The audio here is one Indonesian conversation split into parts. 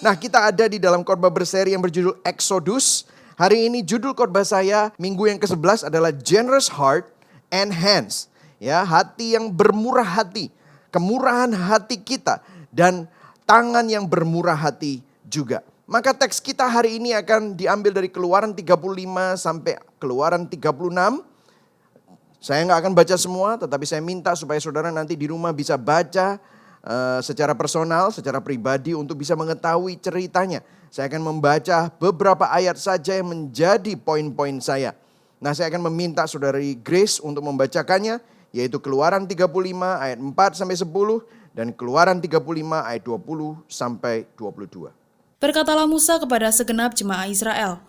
Nah, kita ada di dalam khotbah berseri yang berjudul Exodus. Hari ini judul khotbah saya minggu yang ke-11 adalah Generous Heart and Hands. Ya, hati yang bermurah hati, kemurahan hati kita dan tangan yang bermurah hati juga. Maka teks kita hari ini akan diambil dari Keluaran 35 sampai Keluaran 36. Saya nggak akan baca semua, tetapi saya minta supaya saudara nanti di rumah bisa baca secara personal, secara pribadi untuk bisa mengetahui ceritanya. Saya akan membaca beberapa ayat saja yang menjadi poin-poin saya. Nah, saya akan meminta saudari Grace untuk membacakannya, yaitu Keluaran 35 ayat 4 sampai 10 dan Keluaran 35 ayat 20 sampai 22. Berkatalah Musa kepada segenap jemaah Israel,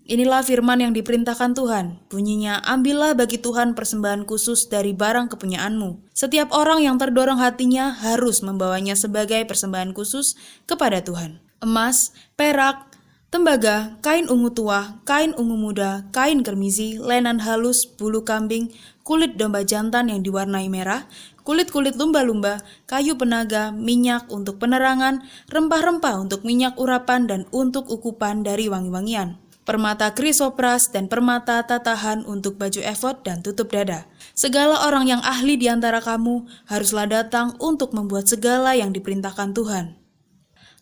inilah firman yang diperintahkan Tuhan, bunyinya, ambillah bagi Tuhan persembahan khusus dari barang kepunyaanmu. Setiap orang yang terdorong hatinya harus membawanya sebagai persembahan khusus kepada Tuhan. Emas, perak, tembaga, kain ungu tua, kain ungu muda, kain kermizi, lenan halus, bulu kambing, kulit domba jantan yang diwarnai merah, kulit-kulit lumba-lumba, kayu penaga, minyak untuk penerangan, rempah-rempah untuk minyak urapan dan untuk ukupan dari wangi-wangian. Permata krisopras dan permata tatahan untuk baju efod dan tutup dada. Segala orang yang ahli di antara kamu haruslah datang untuk membuat segala yang diperintahkan Tuhan.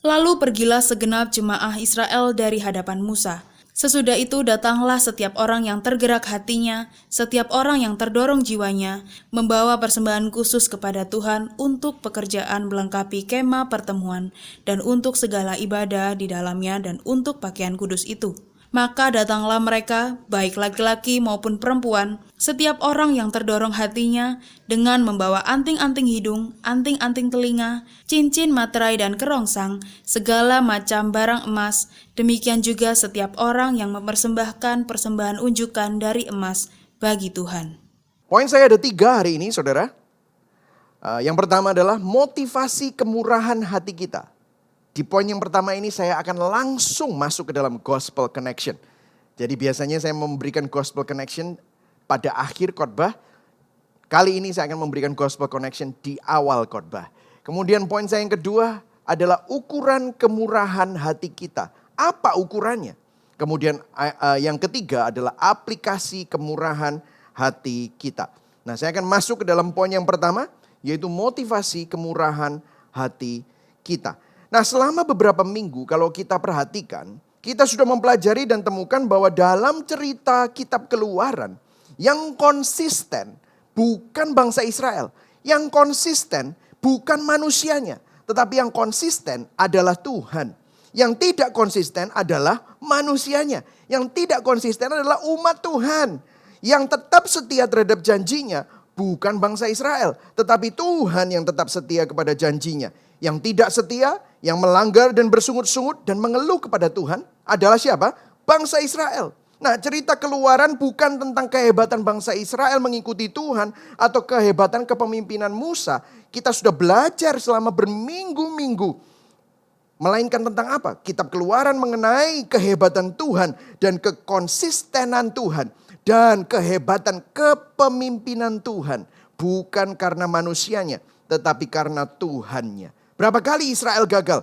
Lalu pergilah segenap jemaah Israel dari hadapan Musa. Sesudah itu datanglah setiap orang yang tergerak hatinya, setiap orang yang terdorong jiwanya, membawa persembahan khusus kepada Tuhan untuk pekerjaan melengkapi kemah pertemuan dan untuk segala ibadah di dalamnya dan untuk pakaian kudus itu. Maka datanglah mereka, baik laki-laki maupun perempuan, setiap orang yang terdorong hatinya, dengan membawa anting-anting hidung, anting-anting telinga, cincin materai dan kerongsang, segala macam barang emas, demikian juga setiap orang yang mempersembahkan persembahan unjukan dari emas bagi Tuhan. Poin saya ada 3 hari ini, saudara. Yang pertama adalah motivasi kemurahan hati kita. Di poin yang pertama ini saya akan langsung masuk ke dalam gospel connection. Jadi biasanya saya memberikan gospel connection pada akhir khotbah. Kali ini saya akan memberikan gospel connection di awal khotbah. Kemudian poin saya yang kedua adalah ukuran kemurahan hati kita. Apa ukurannya? Kemudian yang ketiga adalah aplikasi kemurahan hati kita. Nah, saya akan masuk ke dalam poin yang pertama, yaitu motivasi kemurahan hati kita. Nah, selama beberapa minggu kalau kita perhatikan, kita sudah mempelajari dan temukan bahwa dalam cerita kitab Keluaran, yang konsisten bukan bangsa Israel. Yang konsisten bukan manusianya, tetapi yang konsisten adalah Tuhan. Yang tidak konsisten adalah manusianya. Yang tidak konsisten adalah umat Tuhan. Yang tetap setia terhadap janjinya bukan bangsa Israel, tetapi Tuhan yang tetap setia kepada janjinya. Yang tidak setia, yang melanggar dan bersungut-sungut dan mengeluh kepada Tuhan adalah siapa? Bangsa Israel. Nah, cerita Keluaran bukan tentang kehebatan bangsa Israel mengikuti Tuhan atau kehebatan kepemimpinan Musa. Kita sudah belajar selama berminggu-minggu. Melainkan tentang apa? Kitab Keluaran mengenai kehebatan Tuhan dan kekonsistenan Tuhan. Dan kehebatan kepemimpinan Tuhan. Bukan karena manusianya, tetapi karena Tuhannya. Berapa kali Israel gagal?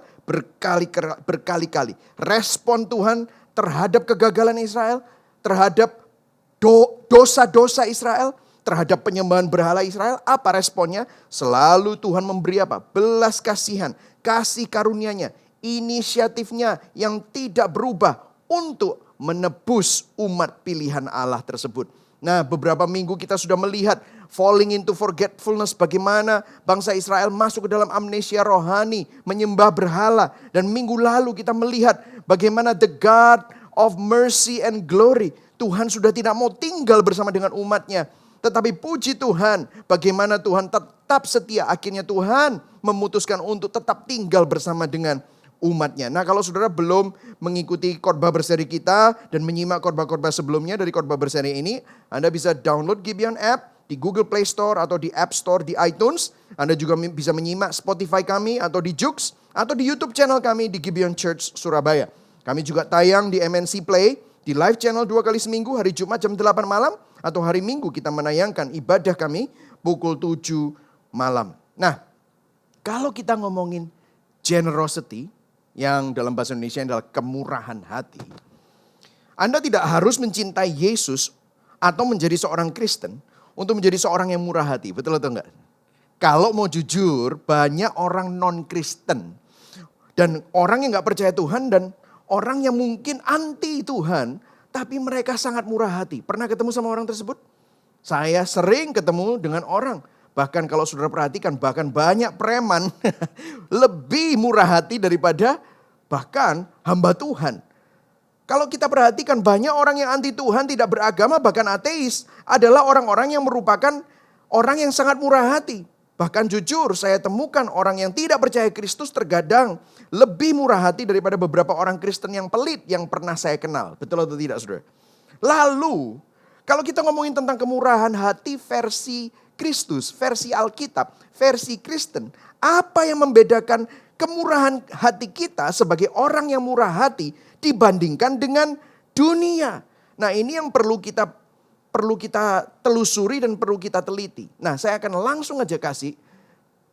Berkali-kali. Respon Tuhan terhadap kegagalan Israel, terhadap dosa-dosa Israel, terhadap penyembahan berhala Israel, apa responnya? Selalu Tuhan memberi apa? Belas kasihan, kasih karunia-Nya, inisiatifnya yang tidak berubah untuk menebus umat pilihan Allah tersebut. Nah, beberapa minggu kita sudah melihat falling into forgetfulness, bagaimana bangsa Israel masuk ke dalam amnesia rohani, menyembah berhala. Dan minggu lalu kita melihat bagaimana the God of mercy and glory, Tuhan sudah tidak mau tinggal bersama dengan umatnya. Tetapi puji Tuhan, bagaimana Tuhan tetap setia. Akhirnya Tuhan memutuskan untuk tetap tinggal bersama dengan umatnya. Nah, kalau saudara belum mengikuti khotbah berseri kita dan menyimak khotbah-khotbah sebelumnya dari khotbah berseri ini, Anda bisa download Gibeon app di Google Play Store atau di App Store di iTunes. Anda juga bisa menyimak Spotify kami atau di Joox atau di YouTube channel kami di Gibeon Church Surabaya. Kami juga tayang di MNC Play di live channel 2 kali seminggu, hari Jumat jam 8 malam atau hari Minggu kita menayangkan ibadah kami pukul 7 malam. Nah, kalau kita ngomongin generosity, yang dalam bahasa Indonesia adalah kemurahan hati. Anda tidak harus mencintai Yesus atau menjadi seorang Kristen untuk menjadi seorang yang murah hati. Betul atau enggak? Kalau mau jujur, banyak orang non-Kristen dan orang yang gak percaya Tuhan dan orang yang mungkin anti Tuhan, tapi mereka sangat murah hati. Pernah ketemu sama orang tersebut? Saya sering ketemu dengan orang. Bahkan kalau saudara perhatikan, bahkan banyak preman lebih murah hati daripada bahkan hamba Tuhan. Kalau kita perhatikan banyak orang yang anti Tuhan, tidak beragama, bahkan ateis adalah orang-orang yang merupakan orang yang sangat murah hati. Bahkan jujur saya temukan orang yang tidak percaya Kristus terkadang lebih murah hati daripada beberapa orang Kristen yang pelit yang pernah saya kenal. Betul atau tidak saudara? Lalu kalau kita ngomongin tentang kemurahan hati versi Kristus, versi Alkitab, versi Kristen. Apa yang membedakan kemurahan hati kita sebagai orang yang murah hati dibandingkan dengan dunia? Nah ini yang perlu kita telusuri dan perlu kita teliti. Nah saya akan langsung aja kasih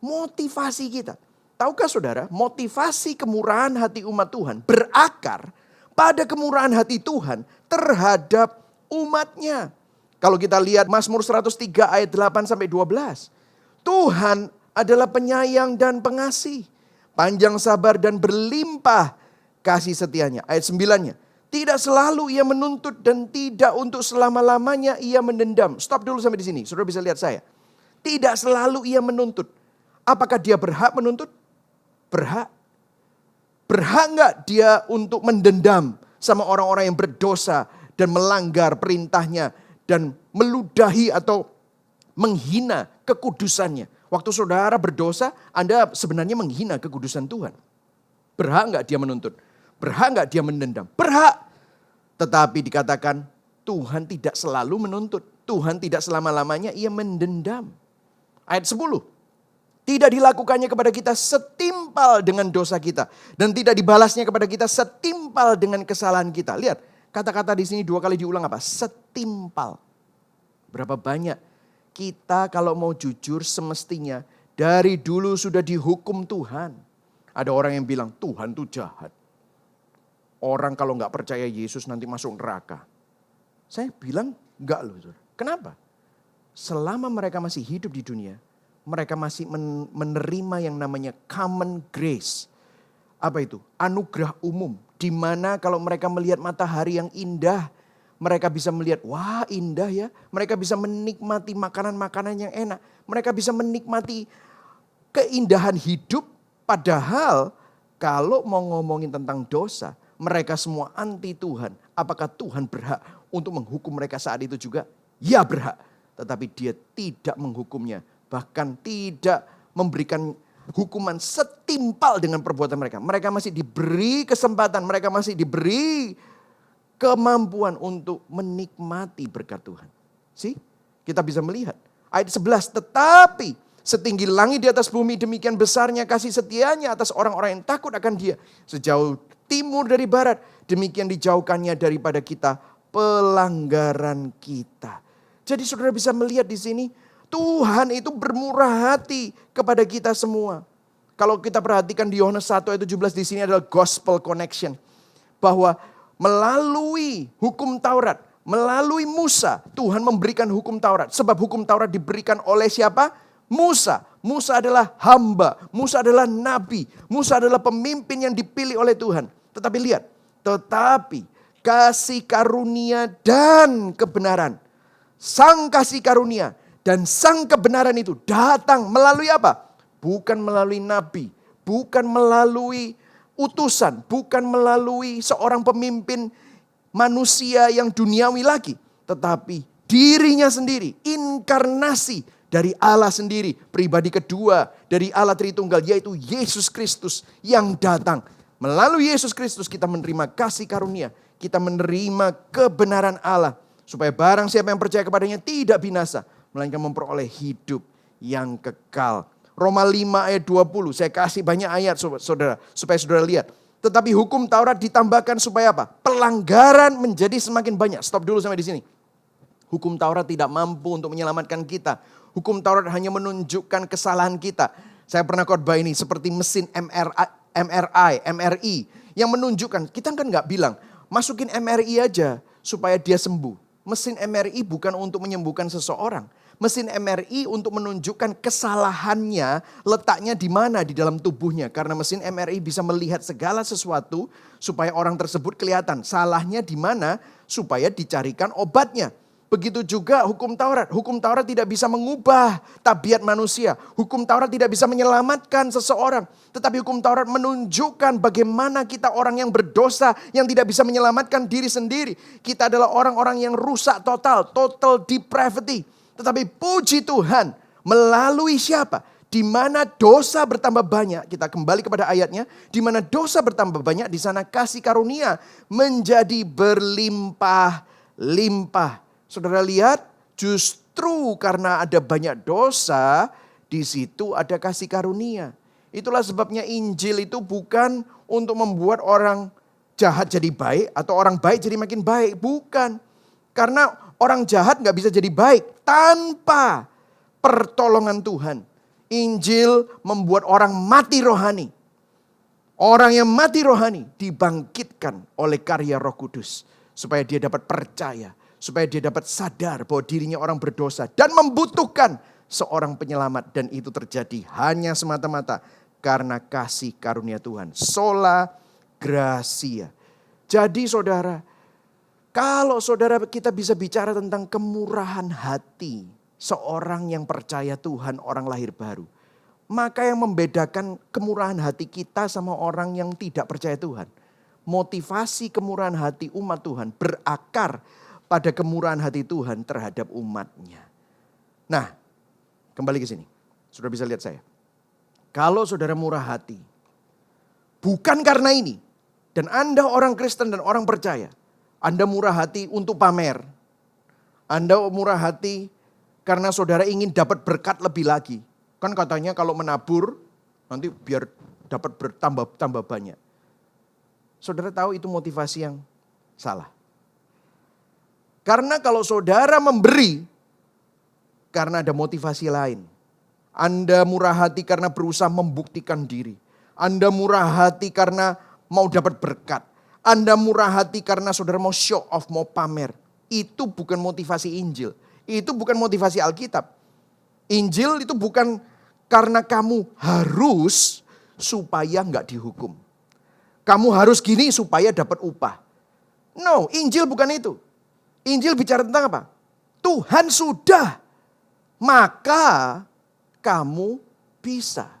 motivasi kita. Tahukah saudara, motivasi kemurahan hati umat Tuhan berakar pada kemurahan hati Tuhan terhadap umatnya. Kalau kita lihat Mazmur 103 ayat 8 sampai 12. Tuhan adalah penyayang dan pengasih, panjang sabar dan berlimpah kasih setianya. Ayat 9-nya. Tidak selalu ia menuntut dan tidak untuk selama-lamanya ia mendendam. Stop dulu sampai di sini. Saudara bisa lihat saya. Tidak selalu ia menuntut. Apakah dia berhak menuntut? Berhak. Berhak enggak dia untuk mendendam sama orang-orang yang berdosa dan melanggar perintahnya dan meludahi atau menghina kekudusannya. Waktu saudara berdosa, Anda sebenarnya menghina kekudusan Tuhan. Berhak enggak dia menuntut? Berhak enggak dia mendendam? Berhak. Tetapi dikatakan Tuhan tidak selalu menuntut. Tuhan tidak selama-lamanya ia mendendam. Ayat 10. Tidak dilakukannya kepada kita setimpal dengan dosa kita. Dan tidak dibalasnya kepada kita setimpal dengan kesalahan kita. Lihat, kata-kata di sini 2 kali diulang apa? Setimpal. Berapa banyak kita kalau mau jujur semestinya dari dulu sudah dihukum Tuhan. Ada orang yang bilang Tuhan itu jahat. Orang kalau nggak percaya Yesus nanti masuk neraka. Saya bilang enggak loh. Kenapa? Selama mereka masih hidup di dunia, mereka masih menerima yang namanya common grace. Apa itu? Anugerah umum. Di mana kalau mereka melihat matahari yang indah, mereka bisa melihat, wah indah ya. Mereka bisa menikmati makanan-makanan yang enak. Mereka bisa menikmati keindahan hidup. Padahal kalau mau ngomongin tentang dosa, mereka semua anti Tuhan. Apakah Tuhan berhak untuk menghukum mereka saat itu juga? Ya berhak. Tetapi dia tidak menghukumnya. Bahkan tidak memberikan hukuman setimpal dengan perbuatan mereka. Mereka masih diberi kesempatan. Mereka masih diberi kemampuan untuk menikmati berkat Tuhan. Kita bisa melihat. Ayat 11. Tetapi setinggi langit di atas bumi demikian besarnya kasih setianya atas orang-orang yang takut akan dia. Sejauh timur dari barat, demikian dijauhkannya daripada kita pelanggaran kita. Jadi saudara bisa melihat di sini, Tuhan itu bermurah hati kepada kita semua. Kalau kita perhatikan di Yohanes 1 ayat 17 di sini adalah gospel connection. Bahwa melalui hukum Taurat, melalui Musa, Tuhan memberikan hukum Taurat. Sebab hukum Taurat diberikan oleh siapa? Musa. Musa adalah hamba, Musa adalah nabi, Musa adalah pemimpin yang dipilih oleh Tuhan. Tetapi lihat, tetapi kasih karunia dan kebenaran. Sang kasih karunia dan sang kebenaran itu datang melalui apa? Bukan melalui nabi, bukan melalui utusan, bukan melalui seorang pemimpin manusia yang duniawi lagi. Tetapi dirinya sendiri, inkarnasi dari Allah sendiri, pribadi kedua dari Allah Tritunggal, yaitu Yesus Kristus yang datang. Melalui Yesus Kristus kita menerima kasih karunia, kita menerima kebenaran Allah. Supaya barang siapa yang percaya kepadanya tidak binasa, melainkan memperoleh hidup yang kekal. Roma 5 ayat 20, saya kasih banyak ayat saudara, supaya saudara lihat. Tetapi hukum Taurat ditambahkan supaya apa? Pelanggaran menjadi semakin banyak. Stop dulu sampai di sini. Hukum Taurat tidak mampu untuk menyelamatkan kita. Hukum Taurat hanya menunjukkan kesalahan kita. Saya pernah khotbah ini seperti mesin MRI yang menunjukkan, kita kan nggak bilang masukin MRI aja supaya dia sembuh. Mesin MRI bukan untuk menyembuhkan seseorang. Mesin MRI untuk menunjukkan kesalahannya letaknya di mana di dalam tubuhnya. Karena mesin MRI bisa melihat segala sesuatu supaya orang tersebut kelihatan salahnya di mana supaya dicarikan obatnya. Begitu juga hukum Taurat. Hukum Taurat tidak bisa mengubah tabiat manusia. Hukum Taurat tidak bisa menyelamatkan seseorang. Tetapi hukum Taurat menunjukkan bagaimana kita orang yang berdosa, yang tidak bisa menyelamatkan diri sendiri. Kita adalah orang-orang yang rusak total depravity. Tetapi puji Tuhan, melalui siapa? Di mana dosa bertambah banyak, kita kembali kepada ayatnya. Di mana dosa bertambah banyak, di sana kasih karunia menjadi berlimpah-limpah. Saudara lihat, justru karena ada banyak dosa, di situ ada kasih karunia. Itulah sebabnya Injil itu bukan untuk membuat orang jahat jadi baik atau orang baik jadi makin baik. Bukan. Karena orang jahat gak bisa jadi baik tanpa pertolongan Tuhan. Injil membuat orang mati rohani. Orang yang mati rohani dibangkitkan oleh karya Roh Kudus. Supaya dia dapat percaya. Supaya dia dapat sadar bahwa dirinya orang berdosa dan membutuhkan seorang penyelamat. Dan itu terjadi hanya semata-mata karena kasih karunia Tuhan. Sola gratia. Jadi saudara, kalau saudara kita bisa bicara tentang kemurahan hati seorang yang percaya Tuhan, orang lahir baru. Maka yang membedakan kemurahan hati kita sama orang yang tidak percaya Tuhan. Motivasi kemurahan hati umat Tuhan berakar pada kemurahan hati Tuhan terhadap umatnya. Nah, kembali ke sini. Sudah bisa lihat saya. Kalau saudara murah hati, bukan karena ini. Dan Anda orang Kristen dan orang percaya. Anda murah hati untuk pamer. Anda murah hati karena saudara ingin dapat berkat lebih lagi. Kan katanya kalau menabur, nanti biar dapat bertambah banyak. Saudara tahu itu motivasi yang salah. Karena kalau saudara memberi, karena ada motivasi lain. Anda murah hati karena berusaha membuktikan diri. Anda murah hati karena mau dapat berkat. Anda murah hati karena saudara mau show off, mau pamer. Itu bukan motivasi Injil. Itu bukan motivasi Alkitab. Injil itu bukan karena kamu harus supaya nggak dihukum. Kamu harus gini supaya dapat upah. No, Injil bukan itu. Injil bicara tentang apa? Tuhan sudah, maka kamu bisa.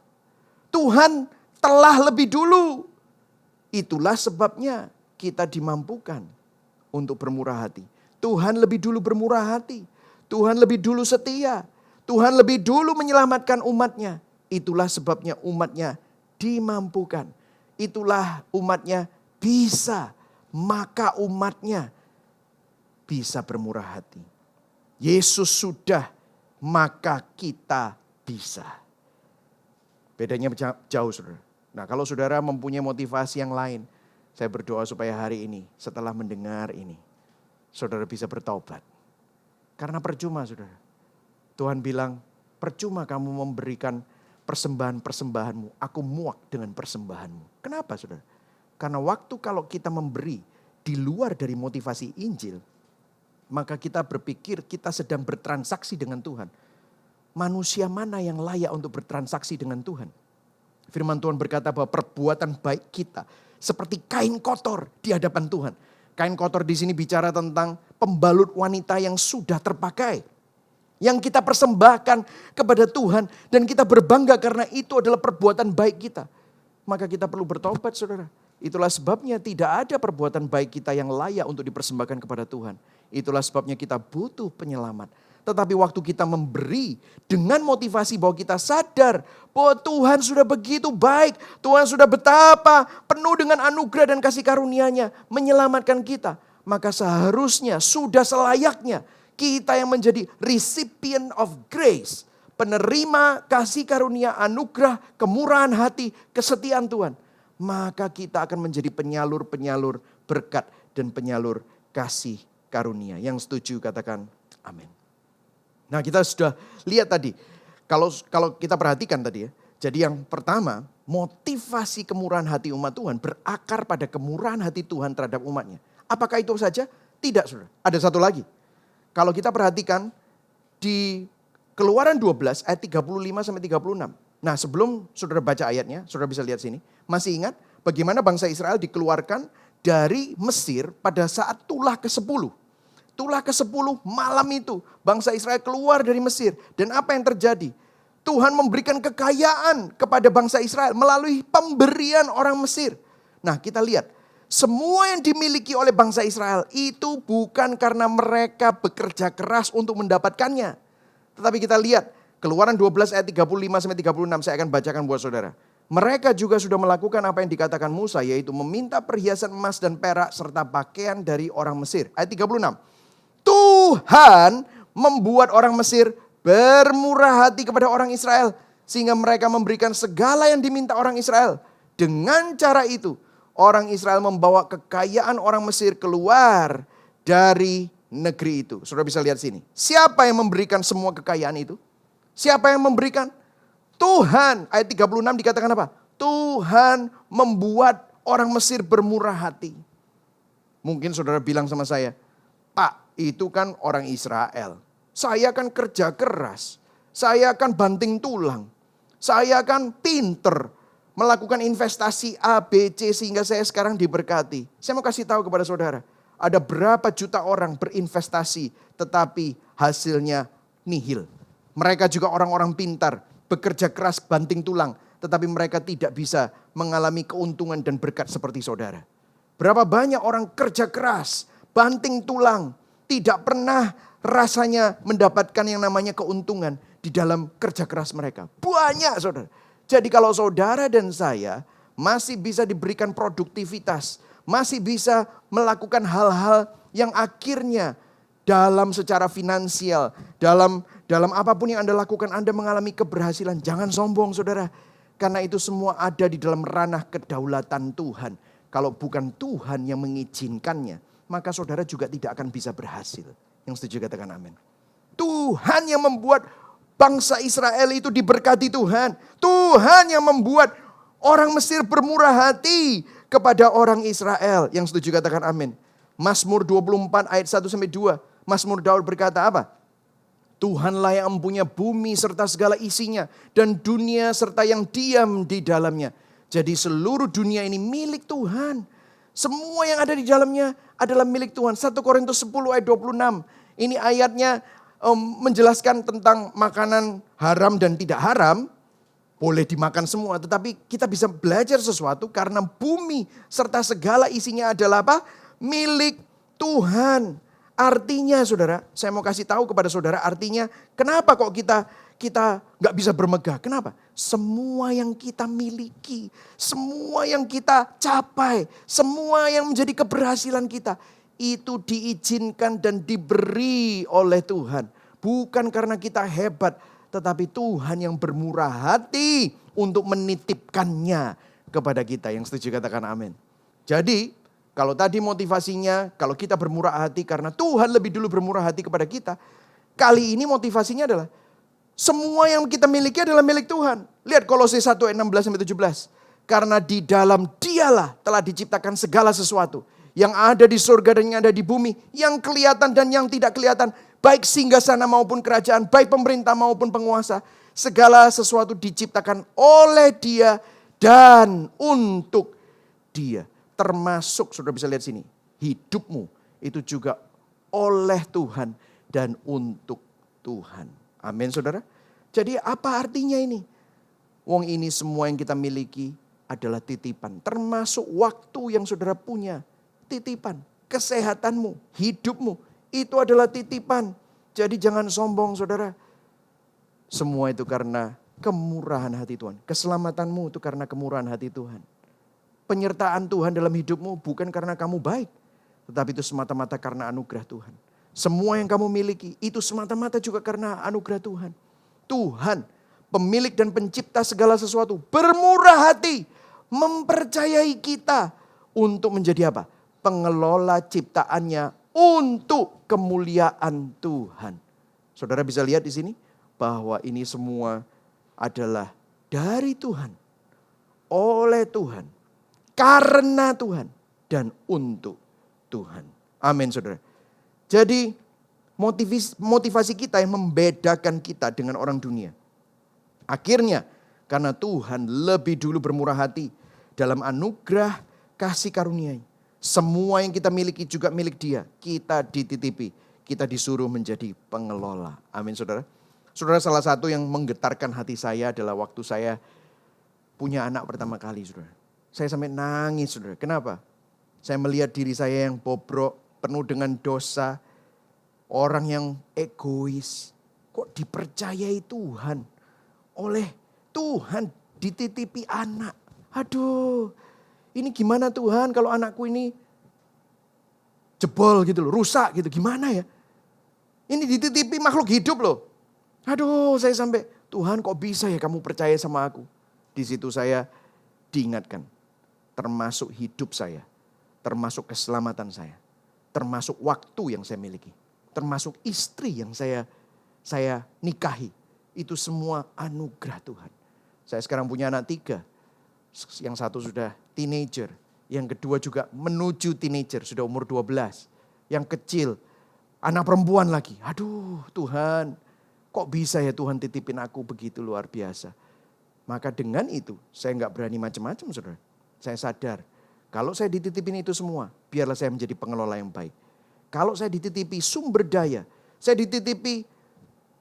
Tuhan telah lebih dulu. Itulah sebabnya kita dimampukan untuk bermurah hati. Tuhan lebih dulu bermurah hati. Tuhan lebih dulu setia. Tuhan lebih dulu menyelamatkan umatnya. Itulah sebabnya umatnya dimampukan. Itulah umatnya bisa. Maka umatnya bisa bermurah hati. Yesus sudah, maka kita bisa. Bedanya jauh saudara. Nah kalau saudara mempunyai motivasi yang lain, saya berdoa supaya hari ini setelah mendengar ini, saudara bisa bertobat. Karena percuma saudara. Tuhan bilang, percuma kamu memberikan persembahan-persembahanmu. Aku muak dengan persembahanmu. Kenapa saudara? Karena waktu kalau kita memberi di luar dari motivasi Injil, maka kita berpikir kita sedang bertransaksi dengan Tuhan. Manusia mana yang layak untuk bertransaksi dengan Tuhan? Firman Tuhan berkata bahwa perbuatan baik kita seperti kain kotor di hadapan Tuhan. Kain kotor di sini bicara tentang pembalut wanita yang sudah terpakai. Yang kita persembahkan kepada Tuhan dan kita berbangga karena itu adalah perbuatan baik kita. Maka kita perlu bertobat saudara. Itulah sebabnya tidak ada perbuatan baik kita yang layak untuk dipersembahkan kepada Tuhan. Itulah sebabnya kita butuh penyelamat. Tetapi waktu kita memberi dengan motivasi bahwa kita sadar bahwa Tuhan sudah begitu baik. Tuhan sudah betapa penuh dengan anugerah dan kasih karunia-Nya menyelamatkan kita. Maka seharusnya sudah selayaknya kita yang menjadi recipient of grace. Penerima kasih karunia, anugerah, kemurahan hati, kesetiaan Tuhan. Maka kita akan menjadi penyalur-penyalur berkat dan penyalur kasih karunia. Yang setuju katakan amin. Nah kita sudah lihat tadi, kalau kita perhatikan tadi ya. Jadi yang pertama motivasi kemurahan hati umat Tuhan berakar pada kemurahan hati Tuhan terhadap umatnya. Apakah itu saja? Tidak, saudara. Ada satu lagi. Kalau kita perhatikan di Keluaran 12 ayat 35-36. Nah, sebelum saudara baca ayatnya, saudara bisa lihat sini. Masih ingat bagaimana bangsa Israel dikeluarkan dari Mesir pada saat tulah ke-10. Tulah ke-10 malam itu bangsa Israel keluar dari Mesir. Dan apa yang terjadi? Tuhan memberikan kekayaan kepada bangsa Israel melalui pemberian orang Mesir. Nah, kita lihat. Semua yang dimiliki oleh bangsa Israel itu bukan karena mereka bekerja keras untuk mendapatkannya. Tetapi kita lihat Keluaran 12 ayat 35-36 saya akan bacakan buat saudara. Mereka juga sudah melakukan apa yang dikatakan Musa, yaitu meminta perhiasan emas dan perak serta pakaian dari orang Mesir. Ayat 36. Tuhan membuat orang Mesir bermurah hati kepada orang Israel sehingga mereka memberikan segala yang diminta orang Israel. Dengan cara itu orang Israel membawa kekayaan orang Mesir keluar dari negeri itu. Saudara bisa lihat sini. Siapa yang memberikan semua kekayaan itu? Siapa yang memberikan? Tuhan. Ayat 36 dikatakan apa? Tuhan membuat orang Mesir bermurah hati. Mungkin saudara bilang sama saya, Pak, itu kan orang Israel. Saya kan kerja keras. Saya kan banting tulang. Saya kan pinter melakukan investasi A, B, C sehingga saya sekarang diberkati. Saya mau kasih tahu kepada saudara. Ada berapa juta orang berinvestasi tetapi hasilnya nihil. Mereka juga orang-orang pintar, bekerja keras banting tulang. Tetapi mereka tidak bisa mengalami keuntungan dan berkat seperti saudara. Berapa banyak orang kerja keras, banting tulang. Tidak pernah rasanya mendapatkan yang namanya keuntungan di dalam kerja keras mereka. Banyak saudara. Jadi kalau saudara dan saya masih bisa diberikan produktivitas, masih bisa melakukan hal-hal yang akhirnya dalam secara finansial, dalam apapun yang Anda lakukan, Anda mengalami keberhasilan. Jangan sombong saudara, karena itu semua ada di dalam ranah kedaulatan Tuhan. Kalau bukan Tuhan yang mengizinkannya, maka saudara juga tidak akan bisa berhasil. Yang setuju katakan amin. Tuhan yang membuat bangsa Israel itu diberkati Tuhan. Tuhan yang membuat orang Mesir bermurah hati kepada orang Israel. Yang setuju katakan amin. Mazmur 24 ayat 1-2. Mazmur Daud berkata apa? Tuhanlah yang mempunyai bumi serta segala isinya. Dan dunia serta yang diam di dalamnya. Jadi seluruh dunia ini milik Tuhan. Semua yang ada di dalamnya adalah milik Tuhan. 1 Korintus 10 ayat 26. Ini ayatnya menjelaskan tentang makanan haram dan tidak haram. Boleh dimakan semua, tetapi kita bisa belajar sesuatu karena bumi serta segala isinya adalah apa? Milik Tuhan. Artinya saudara, saya mau kasih tahu kepada saudara, artinya kenapa kok kita gak bisa bermegah? Kenapa? Semua yang kita miliki, semua yang kita capai, semua yang menjadi keberhasilan kita, itu diizinkan dan diberi oleh Tuhan. Bukan karena kita hebat, tetapi Tuhan yang bermurah hati untuk menitipkannya kepada kita. Yang setuju katakan amin. Jadi kalau tadi motivasinya, kalau kita bermurah hati karena Tuhan lebih dulu bermurah hati kepada kita. Kali ini motivasinya adalah semua yang kita miliki adalah milik Tuhan. Lihat Kolose 1 ayat 16-17. Karena di dalam Dialah telah diciptakan segala sesuatu. Yang ada di surga dan yang ada di bumi. Yang kelihatan dan yang tidak kelihatan. Baik singgasana maupun kerajaan. Baik pemerintah maupun penguasa. Segala sesuatu diciptakan oleh Dia dan untuk Dia. Termasuk, saudara bisa lihat sini. Hidupmu itu juga oleh Tuhan dan untuk Tuhan. Amin saudara. Jadi apa artinya ini? Wong ini semua yang kita miliki adalah titipan. Termasuk waktu yang saudara punya. Titipan. Kesehatanmu, hidupmu. Itu adalah titipan. Jadi jangan sombong saudara. Semua itu karena kemurahan hati Tuhan. Keselamatanmu itu karena kemurahan hati Tuhan. Penyertaan Tuhan dalam hidupmu bukan karena kamu baik. Tetapi itu semata-mata karena anugerah Tuhan. Semua yang kamu miliki itu semata-mata juga karena anugerah Tuhan. Tuhan, pemilik dan pencipta segala sesuatu, bermurah hati. Mempercayai kita untuk menjadi apa? Pengelola ciptaannya untuk kemuliaan Tuhan. Saudara bisa lihat di sini bahwa ini semua adalah dari Tuhan. oleh Tuhan, karena Tuhan, dan untuk Tuhan. Amin saudara. Jadi motivasi kita yang membedakan kita dengan orang dunia. Akhirnya karena Tuhan lebih dulu bermurah hati dalam anugerah kasih karunia. Semua yang kita miliki juga milik Dia. Kita dititipi, kita disuruh menjadi pengelola. Amin saudara. Saudara, salah satu yang menggetarkan hati saya adalah waktu saya punya anak pertama kali saudara. Saya sampai nangis saudara. Kenapa? Saya melihat diri saya yang bobrok, penuh dengan dosa. Orang yang egois. Kok dipercayai Tuhan? Oleh Tuhan dititipi anak. Aduh, ini gimana Tuhan kalau anakku ini jebol gitu loh, rusak gitu. Gimana ya? Ini dititipi makhluk hidup loh. Aduh, saya sampai, Tuhan kok bisa ya kamu percaya sama aku? Di situ saya diingatkan, termasuk hidup saya, termasuk keselamatan saya, termasuk waktu yang saya miliki, termasuk istri yang saya nikahi. Itu semua anugerah Tuhan. Saya sekarang punya anak 3, yang satu sudah teenager, yang kedua juga menuju teenager, sudah umur 12. Yang kecil, anak perempuan lagi. Aduh Tuhan, kok bisa ya Tuhan titipin aku begitu luar biasa. Maka dengan itu saya nggak berani macam-macam saudara. Saya sadar kalau saya dititipin itu semua, biarlah saya menjadi pengelola yang baik. Kalau saya dititipi sumber daya, saya dititipi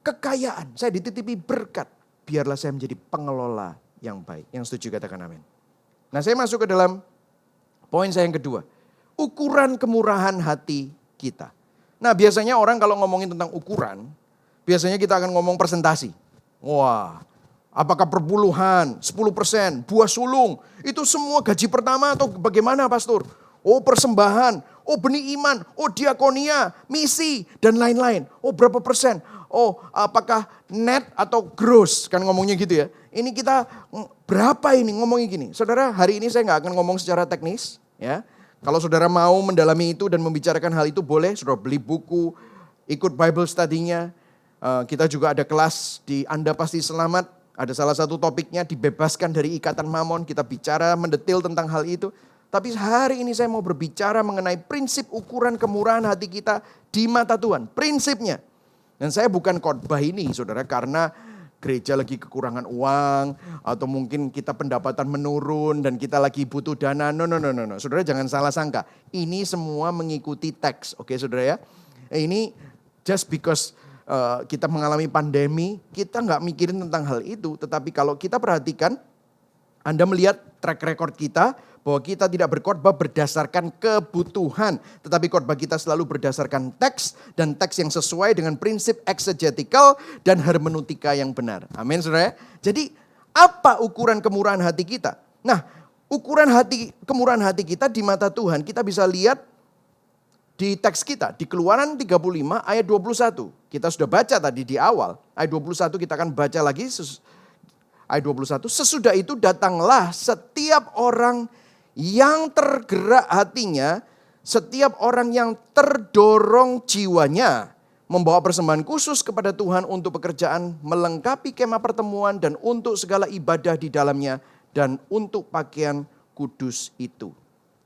kekayaan, saya dititipi berkat, biarlah saya menjadi pengelola yang baik. Yang setuju katakan amin. Nah, saya masuk ke dalam poin saya yang kedua. Ukuran kemurahan hati kita. Nah, biasanya orang kalau ngomongin tentang ukuran, biasanya kita akan ngomong presentasi. Wah, apakah perpuluhan, 10%, buah sulung, itu semua gaji pertama atau bagaimana pastor? Oh persembahan, oh benih iman, oh diakonia, misi, dan lain-lain. Oh berapa persen? Oh apakah net atau gross? Kan ngomongnya gitu ya. Ini kita berapa ini ngomongnya gini. Saudara, hari ini saya nggak akan ngomong secara teknis. Ya. Kalau saudara mau mendalami itu dan membicarakan hal itu boleh. Saudara beli buku, ikut Bible study-nya. Kita juga ada kelas di Anda Pasti Selamat. Ada salah satu topiknya dibebaskan dari ikatan mamon. Kita bicara mendetil tentang hal itu. Tapi hari ini saya mau berbicara mengenai prinsip ukuran kemurahan hati kita di mata Tuhan. Prinsipnya. Dan saya bukan khotbah ini saudara karena gereja lagi kekurangan uang. Atau mungkin kita pendapatan menurun dan kita lagi butuh dana. No. Saudara jangan salah sangka. Ini semua mengikuti teks. Oke saudara ya. Ini just because kita mengalami pandemi. Kita gak mikirin tentang hal itu. Tetapi kalau kita perhatikan. Anda melihat track record kita. Bahwa kita tidak berkhotbah berdasarkan kebutuhan. Tetapi khotbah kita selalu berdasarkan teks. Dan teks yang sesuai dengan prinsip exegetical dan hermeneutika yang benar. Amin saudara. Jadi apa ukuran kemurahan hati kita? Nah ukuran kemurahan hati kita di mata Tuhan kita bisa lihat di teks kita. Di Keluaran 35 ayat 21. Kita sudah baca tadi di awal. Ayat 21 kita akan baca lagi. Ayat 21. Sesudah itu datanglah setiap orang yang tergerak hatinya, setiap orang yang terdorong jiwanya, membawa persembahan khusus kepada Tuhan untuk pekerjaan melengkapi kemah pertemuan dan untuk segala ibadah di dalamnya dan untuk pakaian kudus itu.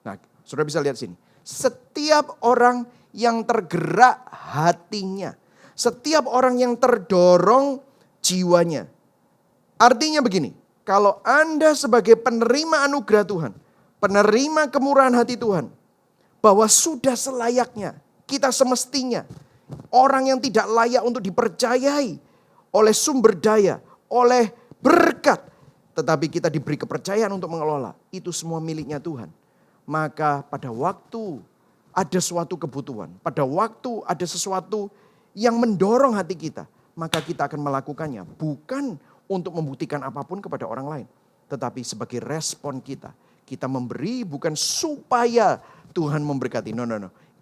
Nah, saudara bisa lihat sini. Setiap orang yang tergerak hatinya, setiap orang yang terdorong jiwanya. Artinya begini, kalau Anda sebagai penerima anugerah Tuhan, penerima kemurahan hati Tuhan, bahwa sudah selayaknya, kita semestinya, orang yang tidak layak untuk dipercayai oleh sumber daya, oleh berkat, tetapi kita diberi kepercayaan untuk mengelola, itu semua miliknya Tuhan. Maka pada waktu ada suatu kebutuhan, pada waktu ada sesuatu yang mendorong hati kita, maka kita akan melakukannya, bukan untuk membuktikan apapun kepada orang lain, tetapi sebagai respon kita. Kita memberi bukan supaya Tuhan memberkati. No.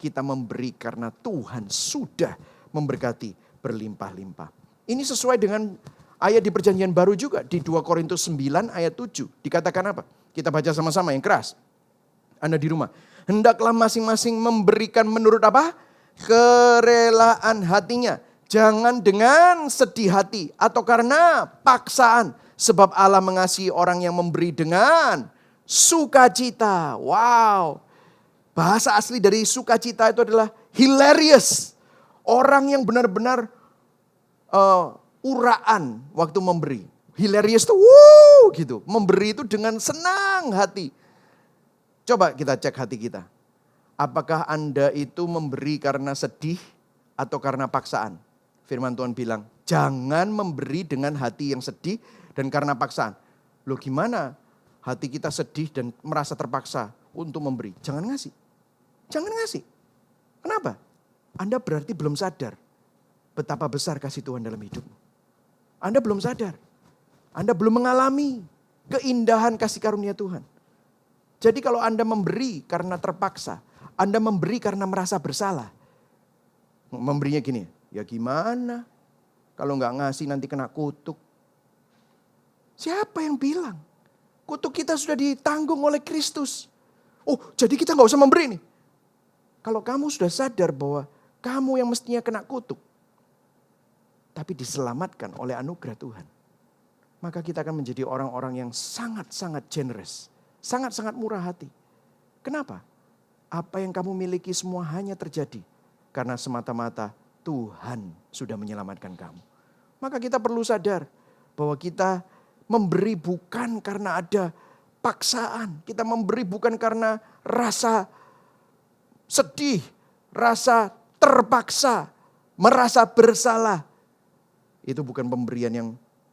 Kita memberi karena Tuhan sudah memberkati berlimpah-limpah. Ini sesuai dengan ayat di perjanjian baru juga. Di 2 Korintus 9 ayat 7. Dikatakan apa? Kita baca sama-sama yang keras. Anda di rumah. Hendaklah masing-masing memberikan menurut apa? Kerelaan hatinya. Jangan dengan sedih hati atau karena paksaan. Sebab Allah mengasihi orang yang memberi dengan sukacita. Wow. Bahasa asli dari sukacita itu adalah hilarious. Orang yang benar-benar uraan waktu memberi. Hilarious itu gitu. Memberi itu dengan senang hati. Coba kita cek hati kita. Apakah Anda itu memberi karena sedih atau karena paksaan? Firman Tuhan bilang, jangan memberi dengan hati yang sedih dan karena paksaan. Loh gimana hati kita sedih dan merasa terpaksa untuk memberi? Jangan ngasih. Jangan ngasih. Kenapa? Anda berarti belum sadar betapa besar kasih Tuhan dalam hidupmu. Anda belum sadar. Anda belum mengalami keindahan kasih karunia Tuhan. Jadi kalau Anda memberi karena terpaksa, Anda memberi karena merasa bersalah. Memberinya gini, ya gimana? Kalau nggak ngasih nanti kena kutuk. Siapa yang bilang? Kutuk kita sudah ditanggung oleh Kristus. Oh, jadi kita nggak usah memberi nih. Kalau kamu sudah sadar bahwa kamu yang mestinya kena kutuk, tapi diselamatkan oleh anugerah Tuhan, maka kita akan menjadi orang-orang yang sangat-sangat generous. Sangat-sangat murah hati. Kenapa? Apa yang kamu miliki semua hanya terjadi karena semata-mata Tuhan sudah menyelamatkan kamu. Maka kita perlu sadar bahwa kita memberi bukan karena ada paksaan. Kita memberi bukan karena rasa sedih, rasa terpaksa, merasa bersalah. Itu bukan pemberian yang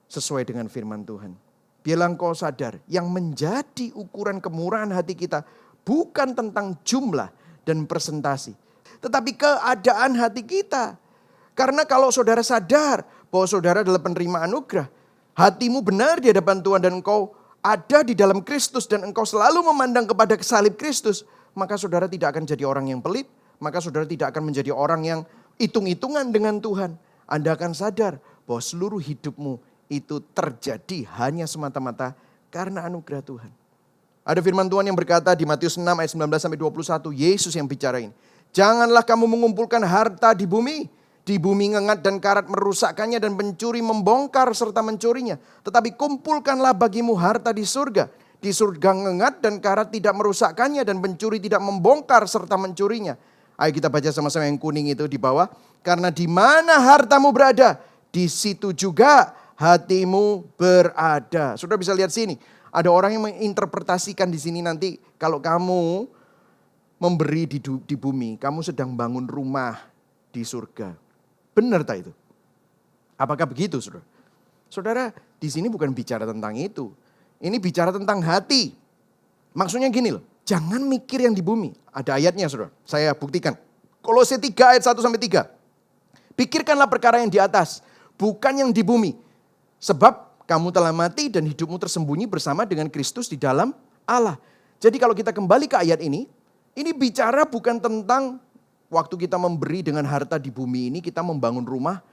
sesuai dengan firman Tuhan. Biarlah engkau sadar, yang menjadi ukuran kemurahan hati kita bukan tentang jumlah dan presentasi, tetapi keadaan hati kita. Karena kalau saudara sadar bahwa saudara adalah penerima anugerah, hatimu benar di hadapan Tuhan dan engkau ada di dalam Kristus dan engkau selalu memandang kepada salib Kristus, maka saudara tidak akan jadi orang yang pelit, maka saudara tidak akan menjadi orang yang hitung-hitungan dengan Tuhan. Anda akan sadar bahwa seluruh hidupmu itu terjadi hanya semata-mata karena anugerah Tuhan. Ada firman Tuhan yang berkata di Matius 6 ayat 19-21, Yesus yang bicara ini. Janganlah kamu mengumpulkan harta di bumi ngengat dan karat merusakkannya dan pencuri membongkar serta mencurinya. Tetapi kumpulkanlah bagimu harta di surga. Di surga ngengat dan karat tidak merusakkannya dan pencuri tidak membongkar serta mencurinya. Ayo kita baca sama-sama yang kuning itu di bawah. Karena di mana hartamu berada, di situ juga hatimu berada. Saudara bisa lihat sini. Ada orang yang menginterpretasikan di sini nanti kalau kamu memberi di bumi, kamu sedang bangun rumah di surga. Benar tak itu? Apakah begitu, saudara? Saudara, di sini bukan bicara tentang itu. Ini bicara tentang hati. Maksudnya gini loh, jangan mikir yang di bumi. Ada ayatnya, saudara. Saya buktikan. Kolose 3 ayat 1-3. Pikirkanlah perkara yang di atas, bukan yang di bumi. Sebab kamu telah mati dan hidupmu tersembunyi bersama dengan Kristus di dalam Allah. Jadi kalau kita kembali ke ayat ini bicara bukan tentang waktu kita memberi dengan harta di bumi ini kita membangun rumah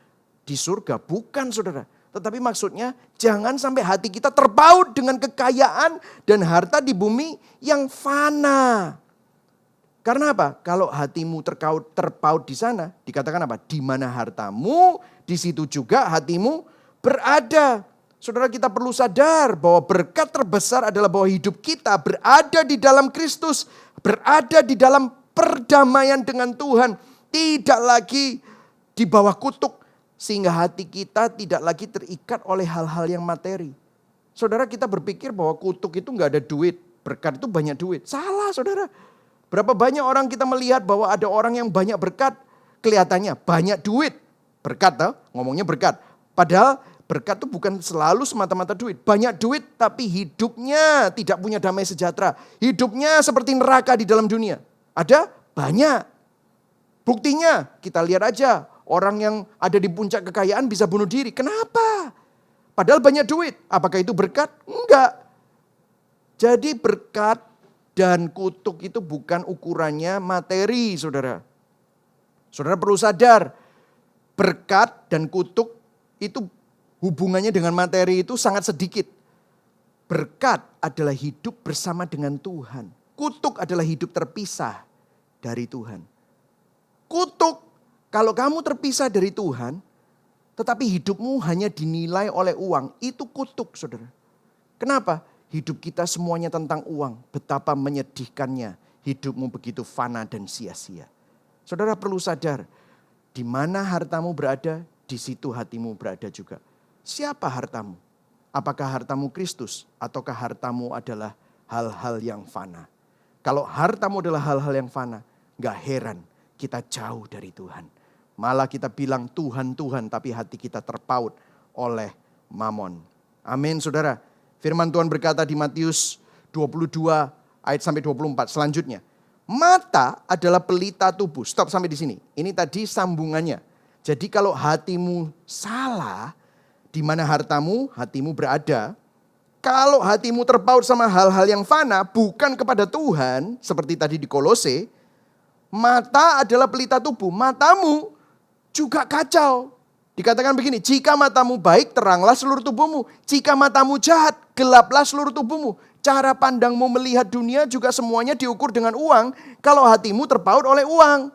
di surga. Bukan, saudara. Tetapi maksudnya jangan sampai hati kita terpaut dengan kekayaan dan harta di bumi yang fana. Karena apa? Kalau hatimu terpaut di sana, dikatakan apa? Di mana hartamu, di situ juga hatimu berada. Saudara, kita perlu sadar bahwa berkat terbesar adalah bahwa hidup kita berada di dalam Kristus, berada di dalam perdamaian dengan Tuhan, tidak lagi di bawah kutuk, sehingga hati kita tidak lagi terikat oleh hal-hal yang materi. Saudara, kita berpikir bahwa kutuk itu nggak ada duit, berkat itu banyak duit. Salah, saudara. Berapa banyak orang kita melihat bahwa ada orang yang banyak berkat, kelihatannya banyak duit. Berkat, ngomongnya berkat. Padahal berkat itu bukan selalu semata-mata duit. Banyak duit tapi hidupnya tidak punya damai sejahtera. Hidupnya seperti neraka di dalam dunia. Ada? Banyak. Buktinya kita lihat aja. Orang yang ada di puncak kekayaan bisa bunuh diri. Kenapa? Padahal banyak duit. Apakah itu berkat? Enggak. Jadi berkat dan kutuk itu bukan ukurannya materi, saudara. Saudara perlu sadar, berkat dan kutuk itu hubungannya dengan materi itu sangat sedikit. Berkat adalah hidup bersama dengan Tuhan. Kutuk adalah hidup terpisah dari Tuhan. Kutuk, kalau kamu terpisah dari Tuhan, tetapi hidupmu hanya dinilai oleh uang, itu kutuk saudara. Kenapa? Hidup kita semuanya tentang uang. Betapa menyedihkannya hidupmu begitu fana dan sia-sia. Saudara perlu sadar, di mana hartamu berada, di situ hatimu berada juga. Siapa hartamu? Apakah hartamu Kristus ataukah hartamu adalah hal-hal yang fana? Kalau hartamu adalah hal-hal yang fana, gak heran kita jauh dari Tuhan. Malah kita bilang Tuhan, Tuhan, tapi hati kita terpaut oleh mamon. Amin saudara. Firman Tuhan berkata di Matius 22 ayat sampai 24 selanjutnya. Mata adalah pelita tubuh. Stop sampai di sini. Ini tadi sambungannya. Jadi kalau hatimu salah, di mana hartamu, hatimu berada. Kalau hatimu terpaut sama hal-hal yang fana, bukan kepada Tuhan, seperti tadi di Kolose, mata adalah pelita tubuh. Matamu juga kacau. Dikatakan begini, jika matamu baik, teranglah seluruh tubuhmu. Jika matamu jahat, gelaplah seluruh tubuhmu. Cara pandangmu melihat dunia juga semuanya diukur dengan uang. Kalau hatimu terpaut oleh uang.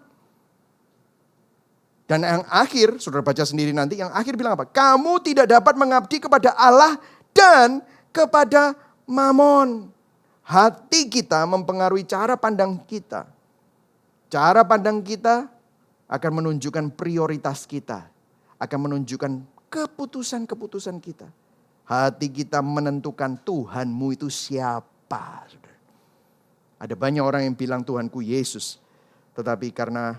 Dan yang akhir, saudara baca sendiri nanti, yang akhir bilang apa? Kamu tidak dapat mengabdi kepada Allah dan kepada mamon. Hati kita mempengaruhi cara pandang kita. Cara pandang kita akan menunjukkan prioritas kita. Akan menunjukkan keputusan-keputusan kita. Hati kita menentukan Tuhanmu itu siapa. Ada banyak orang yang bilang Tuhanku Yesus. Tetapi karena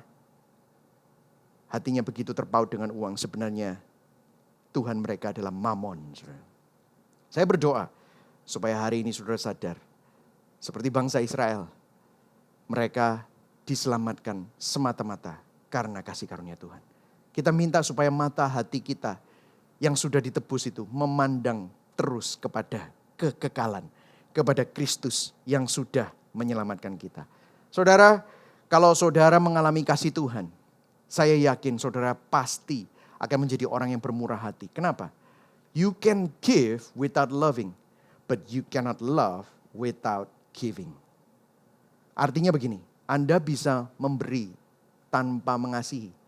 hatinya begitu terpaut dengan uang, sebenarnya Tuhan mereka adalah mamon. Saya berdoa supaya hari ini saudara sadar. Seperti bangsa Israel. Mereka diselamatkan semata-mata karena kasih karunia Tuhan. Kita minta supaya mata hati kita yang sudah ditebus itu memandang terus kepada kekekalan. Kepada Kristus yang sudah menyelamatkan kita. Saudara, kalau saudara mengalami kasih Tuhan, saya yakin saudara pasti akan menjadi orang yang bermurah hati. Kenapa? You can give without loving, but you cannot love without giving. Artinya begini, Anda bisa memberi tanpa mengasihi.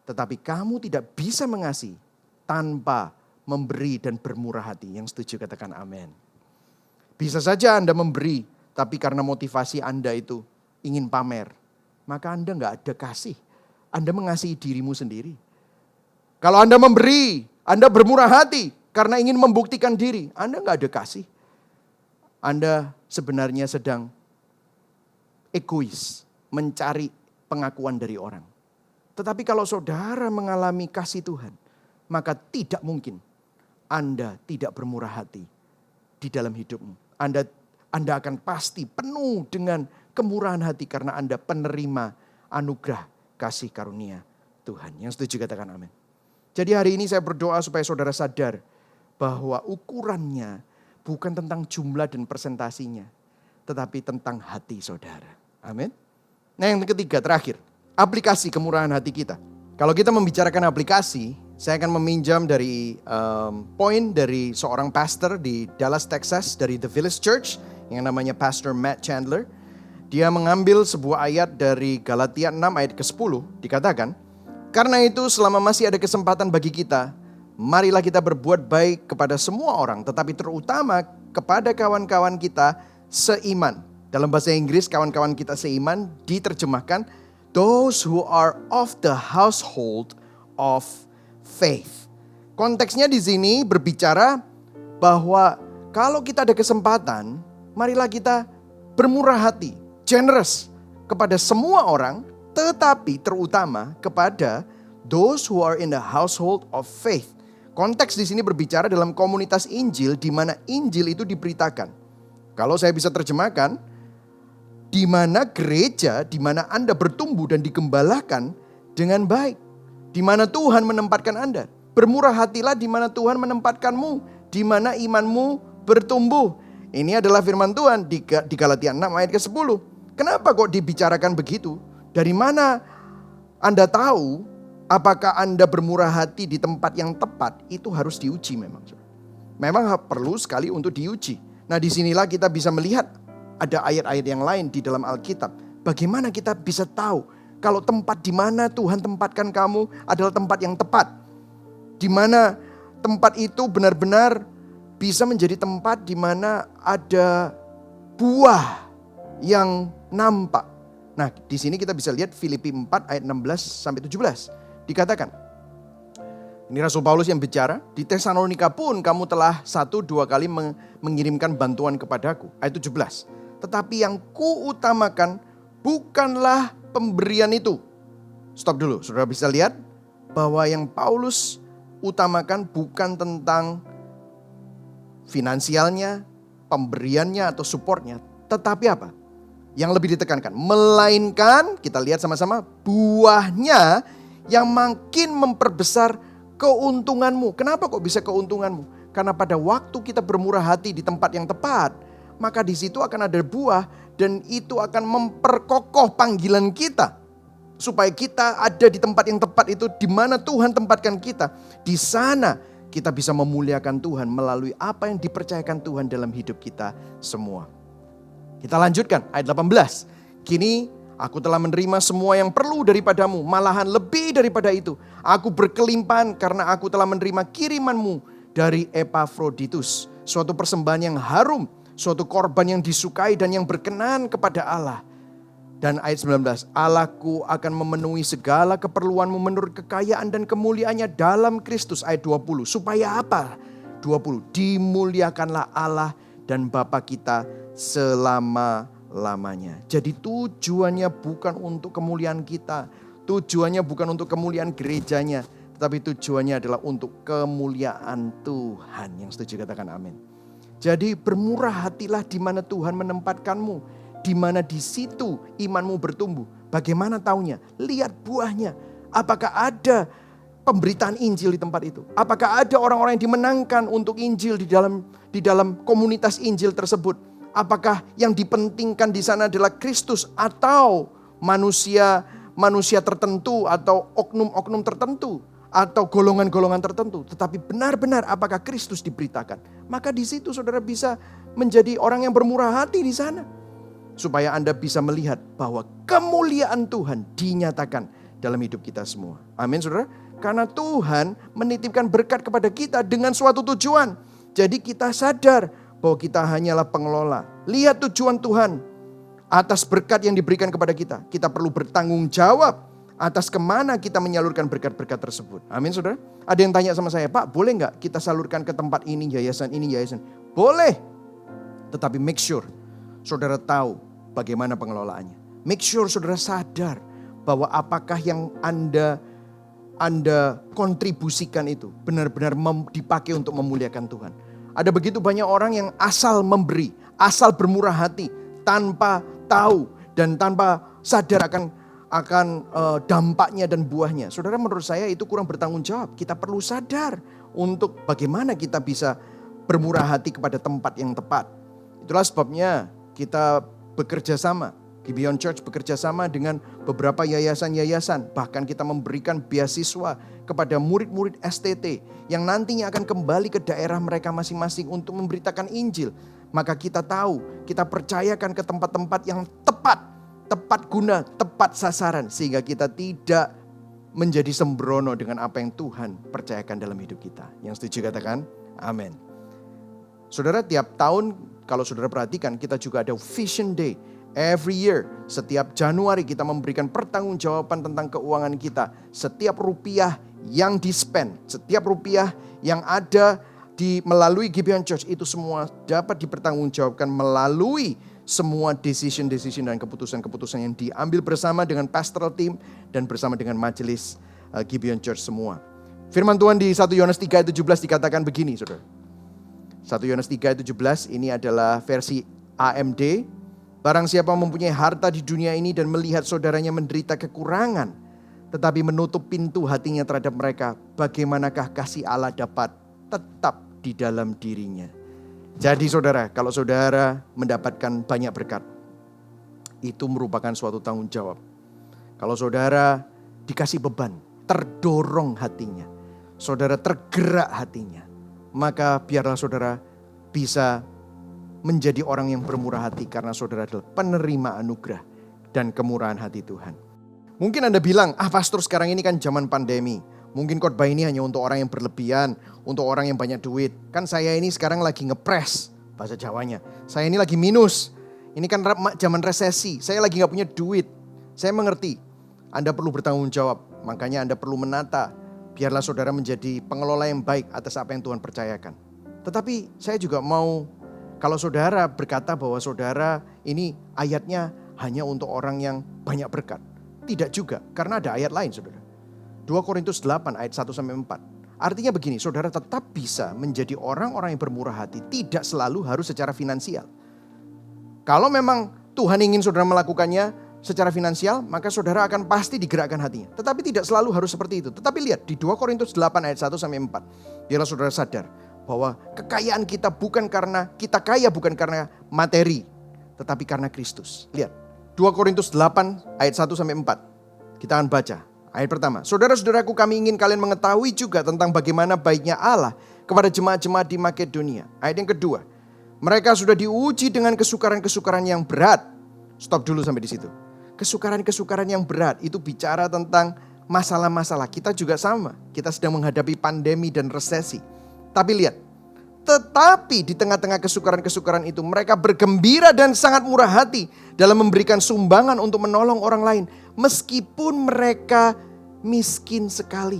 Tetapi kamu tidak bisa mengasihi tanpa memberi dan bermurah hati. Yang setuju katakan amin. Bisa saja Anda memberi, tapi karena motivasi Anda itu ingin pamer, maka Anda gak ada kasih. Anda mengasihi dirimu sendiri. Kalau Anda memberi, Anda bermurah hati karena ingin membuktikan diri, Anda gak ada kasih. Anda sebenarnya sedang egois, mencari pengakuan dari orang. Tetapi kalau saudara mengalami kasih Tuhan, maka tidak mungkin Anda tidak bermurah hati di dalam hidupmu. Anda akan pasti penuh dengan kemurahan hati karena Anda penerima anugerah kasih karunia Tuhan. Yang setuju katakan amin. Jadi hari ini saya berdoa supaya saudara sadar bahwa ukurannya bukan tentang jumlah dan presentasinya, tetapi tentang hati saudara. Amin. Nah yang ketiga terakhir. Aplikasi kemurahan hati kita. Kalau kita membicarakan aplikasi, saya akan meminjam dari poin dari seorang pastor di Dallas, Texas, dari The Village Church, yang namanya Pastor Matt Chandler. Dia mengambil sebuah ayat dari Galatia 6 ayat ke-10, dikatakan, karena itu selama masih ada kesempatan bagi kita, marilah kita berbuat baik kepada semua orang, tetapi terutama kepada kawan-kawan kita seiman. Dalam bahasa Inggris, kawan-kawan kita seiman diterjemahkan, those who are of the household of faith. Konteksnya di sini berbicara bahwa kalau kita ada kesempatan, marilah kita bermurah hati, generous kepada semua orang, tetapi terutama kepada those who are in the household of faith. Konteks di sini berbicara dalam komunitas Injil di mana Injil itu diberitakan. Kalau saya bisa terjemahkan, di mana gereja, di mana Anda bertumbuh dan digembalakan dengan baik. Di mana Tuhan menempatkan Anda. Bermurah hatilah di mana Tuhan menempatkanmu. Di mana imanmu bertumbuh. Ini adalah firman Tuhan di Galatia 6 ayat ke-10. Kenapa kok dibicarakan begitu? Dari mana Anda tahu apakah Anda bermurah hati di tempat yang tepat? Itu harus diuji memang. Memang perlu sekali untuk diuji. Nah disinilah kita bisa melihat ada ayat-ayat yang lain di dalam Alkitab. Bagaimana kita bisa tahu kalau tempat di mana Tuhan tempatkan kamu adalah tempat yang tepat? Di mana tempat itu benar-benar bisa menjadi tempat di mana ada buah yang nampak. Nah, di sini kita bisa lihat Filipi 4 ayat 16 sampai 17. Dikatakan, ini Rasul Paulus yang bicara, di Tesalonika pun kamu telah 1-2 kali mengirimkan bantuan kepadaku. Ayat 17. Tetapi yang kuutamakan bukanlah pemberian itu. Stop dulu, saudara bisa lihat bahwa yang Paulus utamakan bukan tentang finansialnya, pemberiannya atau supportnya. Tetapi apa? Yang lebih ditekankan. Melainkan, kita lihat sama-sama, buahnya yang makin memperbesar keuntunganmu. Kenapa kok bisa keuntunganmu? Karena pada waktu kita bermurah hati di tempat yang tepat, maka di situ akan ada buah dan itu akan memperkokoh panggilan kita. Supaya kita ada di tempat yang tepat itu, di mana Tuhan tempatkan kita. Di sana kita bisa memuliakan Tuhan melalui apa yang dipercayakan Tuhan dalam hidup kita semua. Kita lanjutkan ayat 18. Kini aku telah menerima semua yang perlu daripadamu, malahan lebih daripada itu. Aku berkelimpahan karena aku telah menerima kirimanmu dari Epafroditus. Suatu persembahan yang harum, suatu korban yang disukai dan yang berkenan kepada Allah. Dan ayat 19, Allahku akan memenuhi segala keperluanmu menurut kekayaan dan kemuliaannya dalam Kristus. Ayat 20, supaya apa? 20, dimuliakanlah Allah dan Bapa kita selama-lamanya. Jadi tujuannya bukan untuk kemuliaan kita. Tujuannya bukan untuk kemuliaan gerejanya. Tetapi tujuannya adalah untuk kemuliaan Tuhan. Yang setuju katakan amin. Jadi bermurah hatilah di mana Tuhan menempatkanmu. Di mana di situ imanmu bertumbuh. Bagaimana taunya? Lihat buahnya. Apakah ada pemberitaan Injil di tempat itu? Apakah ada orang-orang yang dimenangkan untuk Injil di dalam komunitas Injil tersebut? Apakah yang dipentingkan di sana adalah Kristus atau manusia tertentu atau oknum-oknum tertentu atau golongan-golongan tertentu? Tetapi benar-benar apakah Kristus diberitakan? Maka di situ saudara bisa menjadi orang yang bermurah hati di sana. Supaya Anda bisa melihat bahwa kemuliaan Tuhan dinyatakan dalam hidup kita semua. Amin saudara. Karena Tuhan menitipkan berkat kepada kita dengan suatu tujuan. Jadi kita sadar bahwa kita hanyalah pengelola. Lihat tujuan Tuhan atas berkat yang diberikan kepada kita. Kita perlu bertanggung jawab atas kemana kita menyalurkan berkat-berkat tersebut. Amin saudara. Ada yang tanya sama saya, Pak boleh gak kita salurkan ke tempat ini, yayasan ini, yayasan? Boleh. Tetapi make sure saudara tahu bagaimana pengelolaannya. Make sure saudara sadar bahwa apakah yang Anda kontribusikan itu benar-benar dipakai untuk memuliakan Tuhan. Ada begitu banyak orang yang asal memberi, asal bermurah hati tanpa tahu dan tanpa sadar akan dampaknya dan buahnya. Saudara, menurut saya itu kurang bertanggung jawab. Kita perlu sadar untuk bagaimana kita bisa bermurah hati kepada tempat yang tepat. Itulah sebabnya kita bekerja sama, Gibeon Church bekerja sama dengan beberapa yayasan-yayasan. Bahkan kita memberikan beasiswa kepada murid-murid STT yang nantinya akan kembali ke daerah mereka masing-masing untuk memberitakan Injil. Maka kita tahu, kita percayakan ke tempat-tempat yang tepat guna, tepat sasaran. Sehingga kita tidak menjadi sembrono dengan apa yang Tuhan percayakan dalam hidup kita. Yang setuju katakan amin. Saudara, tiap tahun kalau saudara perhatikan kita juga ada Vision Day. Every year, setiap Januari kita memberikan pertanggungjawaban tentang keuangan kita. Setiap rupiah yang di-spend, setiap rupiah yang ada melalui Gibeon Church itu semua dapat dipertanggungjawabkan melalui semua decision dan keputusan-keputusan yang diambil bersama dengan pastoral team dan bersama dengan majelis Gibeon Church semua. Firman Tuhan di 1 Yohanes 3:17 dikatakan begini, saudara. 1 Yohanes 3:17 ini adalah versi AMD. Barang siapa mempunyai harta di dunia ini dan melihat saudaranya menderita kekurangan, tetapi menutup pintu hatinya terhadap mereka, bagaimanakah kasih Allah dapat tetap di dalam dirinya? Jadi saudara, kalau saudara mendapatkan banyak berkat, itu merupakan suatu tanggung jawab. Kalau saudara dikasih beban, terdorong hatinya, saudara tergerak hatinya, maka biarlah saudara bisa menjadi orang yang bermurah hati karena saudara adalah penerima anugerah dan kemurahan hati Tuhan. Mungkin Anda bilang, pastor sekarang ini kan zaman pandemi. Mungkin khotbah ini hanya untuk orang yang berlebihan, untuk orang yang banyak duit. Kan saya ini sekarang lagi ngepres, bahasa Jawanya. Saya ini lagi minus. Ini kan zaman resesi, saya lagi gak punya duit. Saya mengerti, Anda perlu bertanggung jawab. Makanya Anda perlu menata. Biarlah saudara menjadi pengelola yang baik atas apa yang Tuhan percayakan. Tetapi saya juga mau, kalau saudara berkata bahwa saudara ini ayatnya hanya untuk orang yang banyak berkat. Tidak juga, karena ada ayat lain saudara. 2 Korintus 8 ayat 1-4. Artinya begini, saudara tetap bisa menjadi orang-orang yang bermurah hati. Tidak selalu harus secara finansial. Kalau memang Tuhan ingin saudara melakukannya secara finansial, maka saudara akan pasti digerakkan hatinya. Tetapi tidak selalu harus seperti itu. Tetapi lihat di 2 Korintus 8 ayat 1-4. Biarlah saudara sadar bahwa kekayaan kita bukan karena kita kaya, bukan karena materi, tetapi karena Kristus. Lihat 2 Korintus 8 ayat 1-4. Kita akan baca. Ayat pertama, saudara-saudaraku, kami ingin kalian mengetahui juga tentang bagaimana baiknya Allah kepada jemaat-jemaat di Makedonia. Ayat yang kedua, mereka sudah diuji dengan kesukaran-kesukaran yang berat. Stop dulu sampai di situ. Kesukaran-kesukaran yang berat itu bicara tentang masalah-masalah. Kita juga sama, kita sedang menghadapi pandemi dan resesi. Tapi lihat, tetapi di tengah-tengah kesukaran-kesukaran itu mereka bergembira dan sangat murah hati dalam memberikan sumbangan untuk menolong orang lain. Meskipun mereka miskin sekali.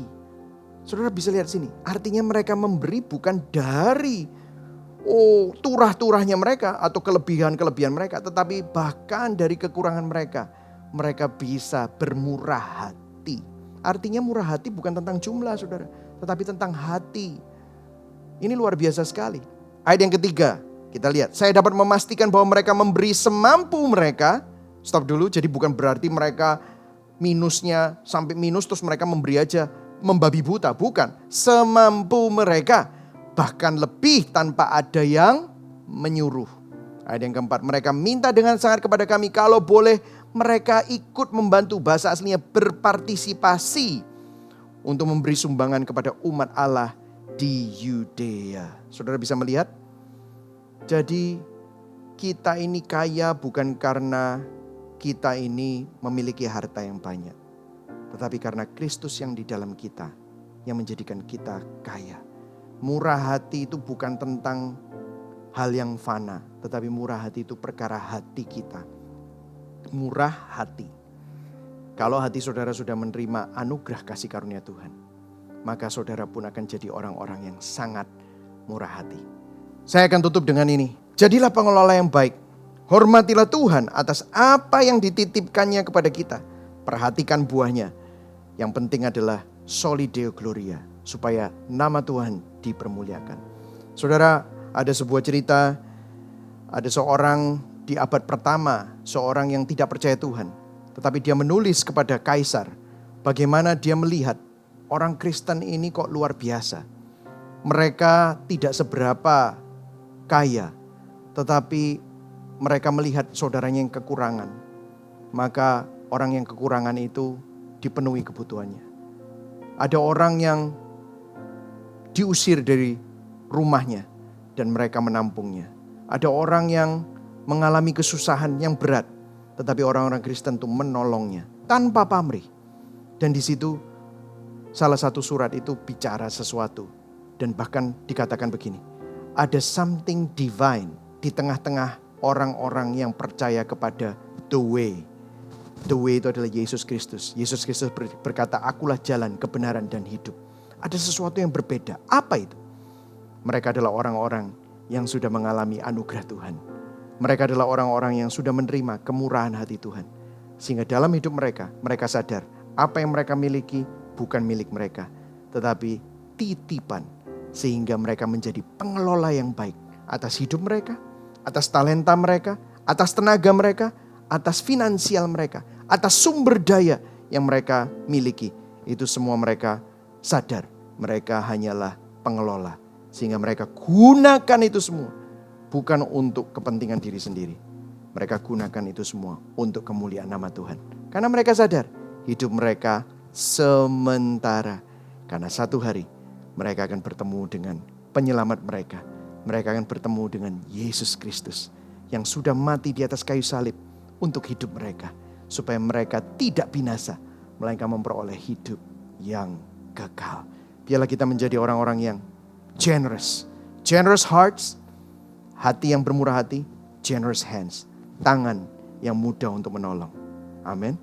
Saudara bisa lihat sini. Artinya mereka memberi bukan dari turah-turahnya mereka atau kelebihan-kelebihan mereka. Tetapi bahkan dari kekurangan mereka. Mereka bisa bermurah hati. Artinya murah hati bukan tentang jumlah saudara. Tetapi tentang hati. Ini luar biasa sekali. Ayat yang ketiga. Kita lihat. Saya dapat memastikan bahwa mereka memberi semampu mereka. Stop dulu, jadi bukan berarti mereka minusnya sampai minus terus mereka memberi aja membabi buta. Bukan, semampu mereka. Bahkan lebih tanpa ada yang menyuruh. Ayat yang keempat, mereka minta dengan sangat kepada kami kalau boleh mereka ikut membantu, bahasa aslinya berpartisipasi untuk memberi sumbangan kepada umat Allah di Yudea. Saudara bisa melihat? Jadi kita ini kaya bukan karena kita ini memiliki harta yang banyak. Tetapi karena Kristus yang di dalam kita yang menjadikan kita kaya. Murah hati itu bukan tentang hal yang fana. Tetapi murah hati itu perkara hati kita. Murah hati. Kalau hati saudara sudah menerima anugerah kasih karunia Tuhan, maka saudara pun akan jadi orang-orang yang sangat murah hati. Saya akan tutup dengan ini. Jadilah pengelola yang baik. Hormatilah Tuhan atas apa yang dititipkannya kepada kita. Perhatikan buahnya. Yang penting adalah soli deo gloria. Supaya nama Tuhan dipermuliakan. Saudara, ada sebuah cerita. Ada seorang di abad pertama. Seorang yang tidak percaya Tuhan. Tetapi dia menulis kepada kaisar. Bagaimana dia melihat orang Kristen ini kok luar biasa. Mereka tidak seberapa kaya. Tetapi mereka melihat saudaranya yang kekurangan. Maka orang yang kekurangan itu dipenuhi kebutuhannya. Ada orang yang diusir dari rumahnya dan mereka menampungnya. Ada orang yang mengalami kesusahan yang berat. Tetapi orang-orang Kristen itu menolongnya tanpa pamrih. Dan di situ salah satu surat itu bicara sesuatu. Dan bahkan dikatakan begini. Ada something divine di tengah-tengah orang-orang yang percaya kepada the way. The way itu adalah Yesus Kristus. Yesus Kristus berkata, akulah jalan, kebenaran, dan hidup. Ada sesuatu yang berbeda. Apa itu? Mereka adalah orang-orang yang sudah mengalami anugerah Tuhan. Mereka adalah orang-orang yang sudah menerima kemurahan hati Tuhan. Sehingga dalam hidup mereka, mereka sadar apa yang mereka miliki bukan milik mereka. Tetapi titipan. Sehingga mereka menjadi pengelola yang baik atas hidup mereka, atas talenta mereka, atas tenaga mereka, atas finansial mereka, atas sumber daya yang mereka miliki. Itu semua mereka sadar. Mereka hanyalah pengelola. Sehingga mereka gunakan itu semua. Bukan untuk kepentingan diri sendiri. Mereka gunakan itu semua untuk kemuliaan nama Tuhan. Karena mereka sadar hidup mereka sementara. Karena satu hari mereka akan bertemu dengan penyelamat mereka. Mereka akan bertemu dengan Yesus Kristus yang sudah mati di atas kayu salib untuk hidup mereka. Supaya mereka tidak binasa, melainkan memperoleh hidup yang kekal. Biarlah kita menjadi orang-orang yang generous. Generous hearts, hati yang bermurah hati. Generous hands, tangan yang mudah untuk menolong. Amin.